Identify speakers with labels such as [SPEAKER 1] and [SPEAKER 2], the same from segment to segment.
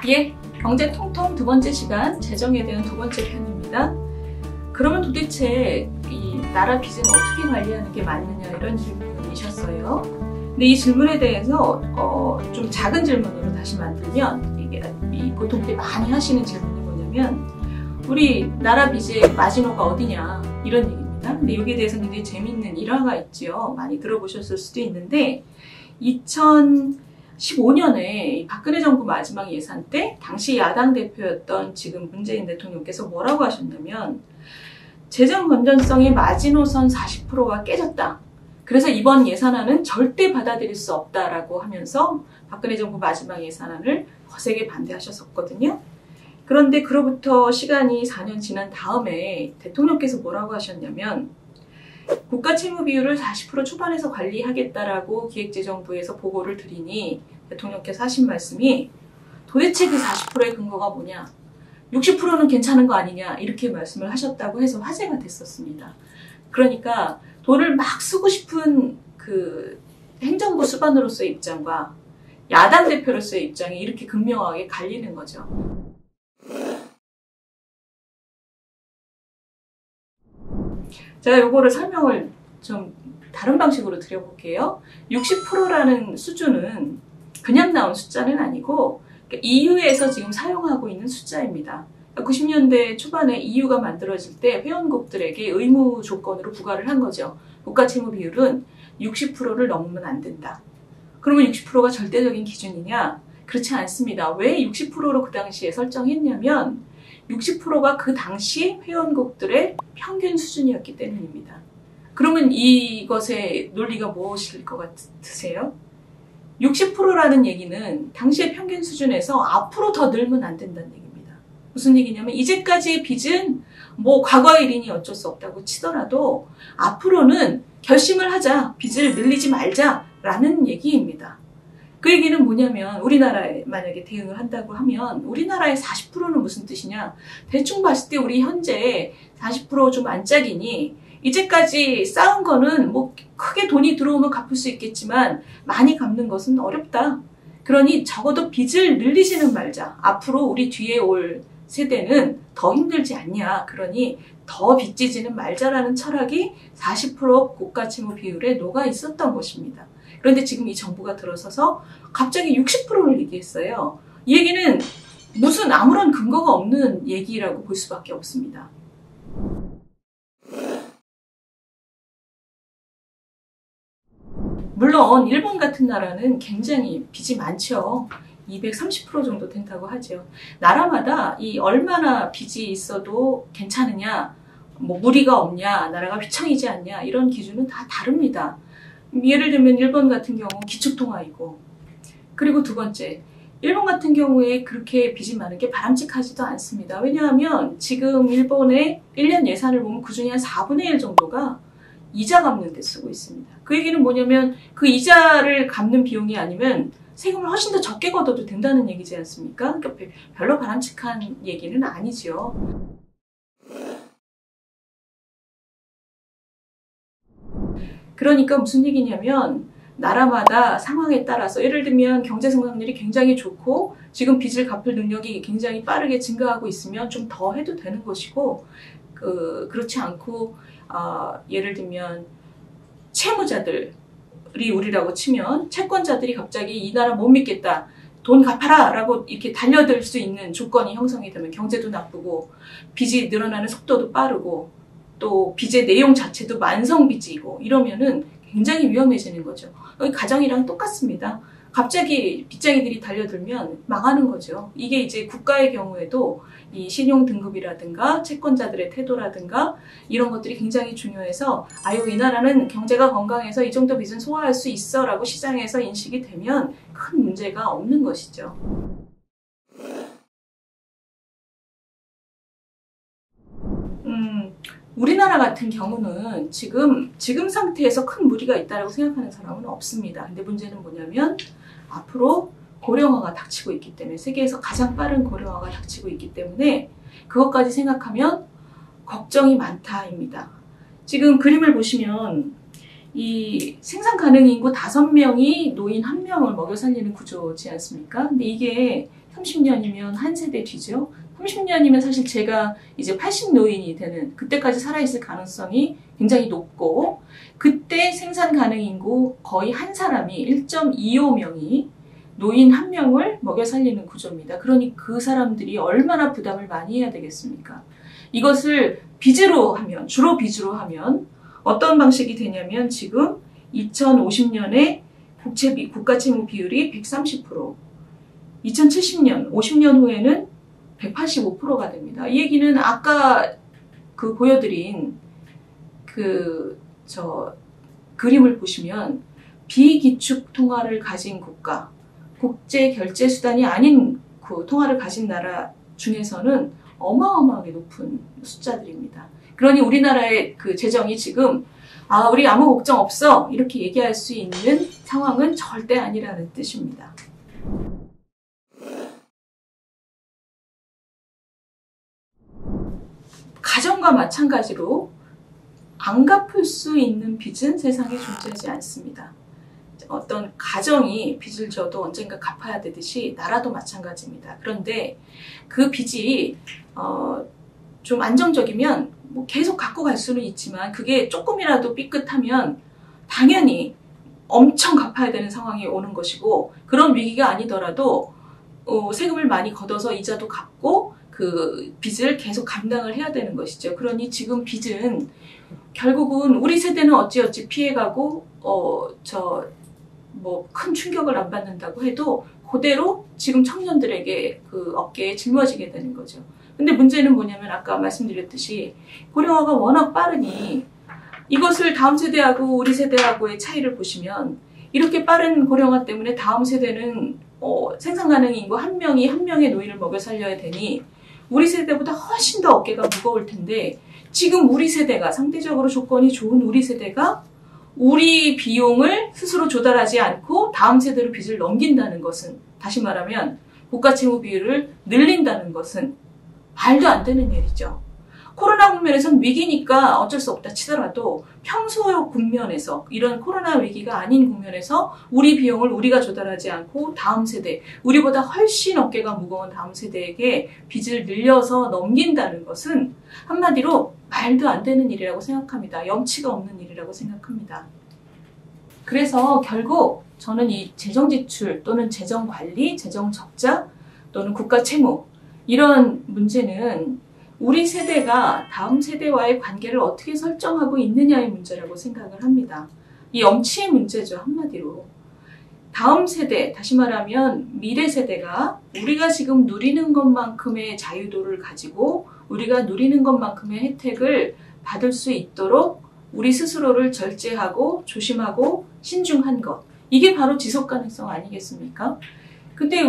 [SPEAKER 1] 예, 경제 통통 두 번째 시간, 재정에 대한 두 번째 편입니다. 그러면 도대체 이 나라 빚은 어떻게 관리하는 게 맞느냐, 이런 질문이셨어요. 근데 이 질문에 대해서 좀 작은 질문으로 다시 만들면, 이게 보통 많이 하시는 질문이 뭐냐면, 우리 나라 빚의 마지노가 어디냐, 이런 얘기입니다. 근데 여기에 대해서 굉장히 재밌는 일화가 있죠. 많이 들어보셨을 수도 있는데, 2015년에 박근혜 정부 마지막 예산 때 당시 야당 대표였던 지금 문재인 대통령께서 뭐라고 하셨냐면, 재정 건전성의 마지노선 40%가 깨졌다. 그래서 이번 예산안은 절대 받아들일 수 없다라고 하면서 박근혜 정부 마지막 예산안을 거세게 반대하셨었거든요. 그런데 그로부터 시간이 4년 지난 다음에 대통령께서 뭐라고 하셨냐면, 국가 채무 비율을 40% 초반에서 관리하겠다라고 기획재정부에서 보고를 드리니 대통령께서 하신 말씀이, 도대체 그 40%의 근거가 뭐냐, 60%는 괜찮은 거 아니냐, 이렇게 말씀을 하셨다고 해서 화제가 됐었습니다. 그러니까 돈을 막 쓰고 싶은 그 행정부 수반으로서의 입장과 야당 대표로서의 입장이 이렇게 극명하게 갈리는 거죠. 제가 요거를 설명을 좀 다른 방식으로 드려볼게요. 60%라는 수준은 그냥 나온 숫자는 아니고 EU에서 지금 사용하고 있는 숫자입니다. 90년대 초반에 EU가 만들어질 때 회원국들에게 의무 조건으로 부과를 한 거죠. 국가 채무 비율은 60%를 넘으면 안 된다. 그러면 60%가 절대적인 기준이냐? 그렇지 않습니다. 왜 60%로 그 당시에 설정했냐면 60%가 그 당시 회원국들의 평균 수준이었기 때문입니다. 그러면 이것의 논리가 무엇일 것 같으세요? 60%라는 얘기는 당시의 평균 수준에서 앞으로 더 늘면 안 된다는 얘기입니다. 무슨 얘기냐면, 이제까지의 빚은 뭐 과거의 일이니 어쩔 수 없다고 치더라도 앞으로는 결심을 하자, 빚을 늘리지 말자라는 얘기입니다. 그 얘기는 뭐냐면, 우리나라에 만약에 대응을 한다고 하면 우리나라의 40%는 무슨 뜻이냐, 대충 봤을 때 우리 현재 40% 좀 안짝이니 이제까지 쌓은 거는 뭐 크게 돈이 들어오면 갚을 수 있겠지만 많이 갚는 것은 어렵다. 그러니 적어도 빚을 늘리지는 말자. 앞으로 우리 뒤에 올 세대는 더 힘들지 않냐. 그러니 더 빚지지는 말자라는 철학이 40% 국가 채무 비율에 녹아 있었던 것입니다. 그런데 지금 이 정부가 들어서서 갑자기 60%를 얘기했어요. 이 얘기는 무슨 아무런 근거가 없는 얘기라고 볼 수밖에 없습니다. 물론 일본 같은 나라는 굉장히 빚이 많죠. 230% 정도 된다고 하죠. 나라마다 이 얼마나 빚이 있어도 괜찮으냐, 뭐 무리가 없냐, 나라가 휘청이지 않냐, 이런 기준은 다 다릅니다. 예를 들면 일본 같은 경우 기축통화이고, 그리고 두 번째, 일본 같은 경우에 그렇게 빚이 많은 게 바람직하지도 않습니다. 왜냐하면 지금 일본의 1년 예산을 보면 그중에 한 4분의 1 정도가 이자 갚는 데 쓰고 있습니다. 그 얘기는 뭐냐면, 그 이자를 갚는 비용이 아니면 세금을 훨씬 더 적게 걷어도 된다는 얘기지 않습니까? 그러니까 별로 바람직한 얘기는 아니죠. 그러니까 무슨 얘기냐면, 나라마다 상황에 따라서, 예를 들면 경제 성장률이 굉장히 좋고 지금 빚을 갚을 능력이 굉장히 빠르게 증가하고 있으면 좀 더 해도 되는 것이고, 그렇지 않고 예를 들면 채무자들이 우리라고 치면 채권자들이 갑자기 이 나라 못 믿겠다, 돈 갚아라 라고 이렇게 달려들 수 있는 조건이 형성이 되면 경제도 나쁘고 빚이 늘어나는 속도도 빠르고 또 빚의 내용 자체도 만성빚이고 이러면은 굉장히 위험해지는 거죠. 가정이랑 똑같습니다. 갑자기 빚쟁이들이 달려들면 망하는 거죠. 이게 이제 국가의 경우에도 이 신용 등급이라든가 채권자들의 태도라든가 이런 것들이 굉장히 중요해서, 아유, 이 나라는 경제가 건강해서 이 정도 빚은 소화할 수 있어 라고 시장에서 인식이 되면 큰 문제가 없는 것이죠. 우리나라 같은 경우는 지금 상태에서 큰 무리가 있다고 생각하는 사람은 없습니다. 근데 문제는 뭐냐면, 앞으로 고령화가 닥치고 있기 때문에, 세계에서 가장 빠른 고령화가 닥치고 있기 때문에 그것까지 생각하면 걱정이 많다입니다. 지금 그림을 보시면 이 생산 가능 인구 5명이 노인 1명을 먹여 살리는 구조지 않습니까? 근데 이게 30년이면 한 세대 뒤죠. 30년이면 사실 제가 이제 80 노인이 되는 그때까지 살아있을 가능성이 굉장히 높고 그때 생산 가능 인구 거의 한 사람이 1.25명이 노인 한 명을 먹여 살리는 구조입니다. 그러니 그 사람들이 얼마나 부담을 많이 해야 되겠습니까? 이것을 빚으로 하면, 주로 빚으로 하면 어떤 방식이 되냐면 지금 2050년에 국가 채무 비율이 130%, 2070년, 50년 후에는 185%가 됩니다. 이 얘기는 아까 그 보여드린 그림을 보시면 비기축 통화를 가진 국가, 국제 결제 수단이 아닌 그 통화를 가진 나라 중에서는 어마어마하게 높은 숫자들입니다. 그러니 우리나라의 그 재정이 지금 우리 아무 걱정 없어 이렇게 얘기할 수 있는 상황은 절대 아니라는 뜻입니다. 가정과 마찬가지로 안 갚을 수 있는 빚은 세상에 존재하지 않습니다. 어떤 가정이 빚을 져도 언젠가 갚아야 되듯이 나라도 마찬가지입니다. 그런데 그 빚이 좀 안정적이면 뭐 계속 갖고 갈 수는 있지만 그게 조금이라도 삐끗하면 당연히 엄청 갚아야 되는 상황이 오는 것이고 그런 위기가 아니더라도 세금을 많이 걷어서 이자도 갚고 그 빚을 계속 감당을 해야 되는 것이죠. 그러니 지금 빚은 결국은 우리 세대는 어찌어찌 피해가고 큰 충격을 안 받는다고 해도 그대로 지금 청년들에게 그 어깨에 짊어지게 되는 거죠. 근데 문제는 뭐냐면 아까 말씀드렸듯이 고령화가 워낙 빠르니 이것을 다음 세대하고 우리 세대하고의 차이를 보시면 이렇게 빠른 고령화 때문에 다음 세대는 생산 가능 인구 한 명이 한 명의 노인을 먹여 살려야 되니 우리 세대보다 훨씬 더 어깨가 무거울 텐데 지금 우리 세대가 상대적으로 조건이 좋은 우리 세대가 우리 비용을 스스로 조달하지 않고 다음 세대로 빚을 넘긴다는 것은 다시 말하면 국가 채무 비율을 늘린다는 것은 말도 안 되는 일이죠. 코로나 국면에선 위기니까 어쩔 수 없다 치더라도 평소 국면에서 이런 코로나 위기가 아닌 국면에서 우리 비용을 우리가 조달하지 않고 다음 세대, 우리보다 훨씬 어깨가 무거운 다음 세대에게 빚을 늘려서 넘긴다는 것은 한마디로 말도 안 되는 일이라고 생각합니다. 염치가 없는 일이라고 생각합니다. 그래서 결국 저는 이 재정 지출 또는 재정 관리, 재정 적자 또는 국가 채무 이런 문제는 우리 세대가 다음 세대와의 관계를 어떻게 설정하고 있느냐의 문제라고 생각을 합니다. 이 염치의 문제죠, 한마디로. 다음 세대, 다시 말하면 미래 세대가 우리가 지금 누리는 것만큼의 자유도를 가지고 우리가 누리는 것만큼의 혜택을 받을 수 있도록 우리 스스로를 절제하고 조심하고 신중한 것. 이게 바로 지속 가능성 아니겠습니까? 근데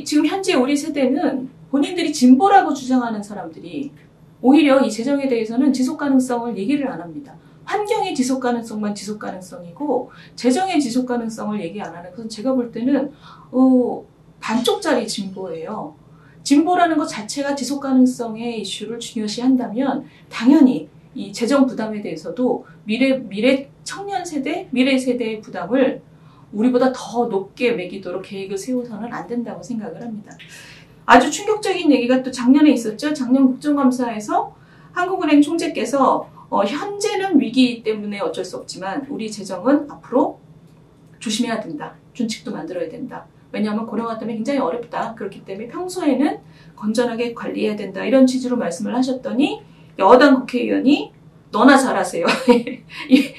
[SPEAKER 1] 지금 현재 우리 세대는 본인들이 진보라고 주장하는 사람들이 오히려 이 재정에 대해서는 지속 가능성을 얘기를 안 합니다. 환경의 지속 가능성만 지속 가능성이고 재정의 지속 가능성을 얘기 안 하는 것은 제가 볼 때는 반쪽짜리 진보예요. 진보라는 것 자체가 지속 가능성의 이슈를 중요시한다면 당연히 이 재정 부담에 대해서도 미래 청년 세대, 미래 세대의 부담을 우리보다 더 높게 매기도록 계획을 세워서는 안 된다고 생각을 합니다. 아주 충격적인 얘기가 또 작년에 있었죠. 작년 국정감사에서 한국은행 총재께서 현재는 위기 때문에 어쩔 수 없지만 우리 재정은 앞으로 조심해야 된다. 준칙도 만들어야 된다. 왜냐하면 고령화 때문에 굉장히 어렵다. 그렇기 때문에 평소에는 건전하게 관리해야 된다. 이런 취지로 말씀을 하셨더니 여당 국회의원이 너나 잘하세요.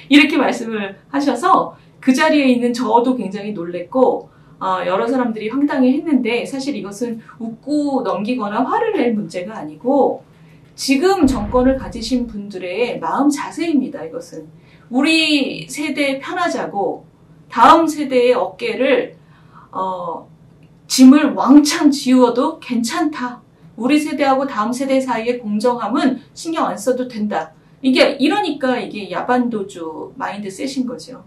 [SPEAKER 1] 이렇게 말씀을 하셔서 그 자리에 있는 저도 굉장히 놀랬고 여러 사람들이 황당해했는데 사실 이것은 웃고 넘기거나 화를 낼 문제가 아니고 지금 정권을 가지신 분들의 마음 자세입니다. 이것은 우리 세대 편하자고 다음 세대의 어깨를 짐을 왕창 지워도 괜찮다. 우리 세대하고 다음 세대 사이의 공정함은 신경 안 써도 된다. 이러니까 이게 야반도주 마인드셋인 거죠.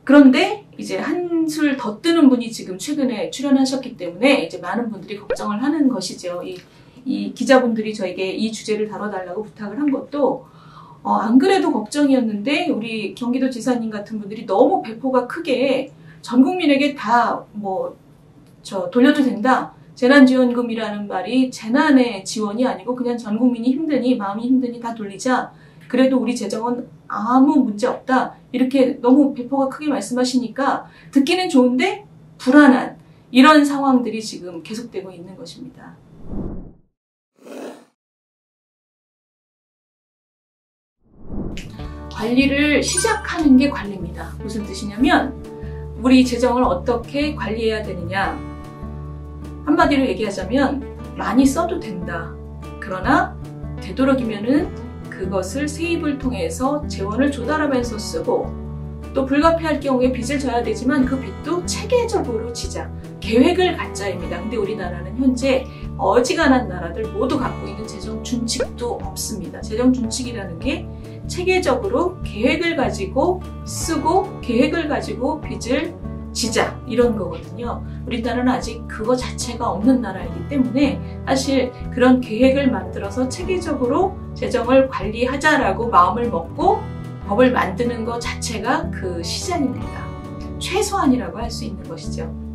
[SPEAKER 1] 그런데 이제 한술 더 뜨는 분이 지금 최근에 출연하셨기 때문에 이제 많은 분들이 걱정을 하는 것이죠. 이 기자분들이 저에게 이 주제를 다뤄달라고 부탁을 한 것도 안 그래도 걱정이었는데 우리 경기도지사님 같은 분들이 너무 배포가 크게 전 국민에게 다 돌려도 된다. 재난지원금이라는 말이 재난의 지원이 아니고 그냥 전 국민이 힘드니 마음이 힘드니 다 돌리자. 그래도 우리 재정은 아무 문제 없다. 이렇게 너무 배포가 크게 말씀하시니까 듣기는 좋은데 불안한 이런 상황들이 지금 계속되고 있는 것입니다. 관리를 시작하는 게 관리입니다. 무슨 뜻이냐면 우리 재정을 어떻게 관리해야 되느냐. 한마디로 얘기하자면 많이 써도 된다. 그러나 되도록이면은 그것을 세입을 통해서 재원을 조달하면서 쓰고 또 불가피할 경우에 빚을 져야 되지만 그 빚도 체계적으로 지자. 계획을 갖자입니다. 근데 우리나라는 현재 어지간한 나라들 모두 갖고 있는 재정 준칙도 없습니다. 재정 준칙이라는 게 체계적으로 계획을 가지고 쓰고 계획을 가지고 빚을 지자 이런 거거든요. 우리나라는 아직 그거 자체가 없는 나라이기 때문에 사실 그런 계획을 만들어서 체계적으로 재정을 관리하자라고 마음을 먹고 법을 만드는 것 자체가 그 시작입니다. 최소한이라고 할 수 있는 것이죠.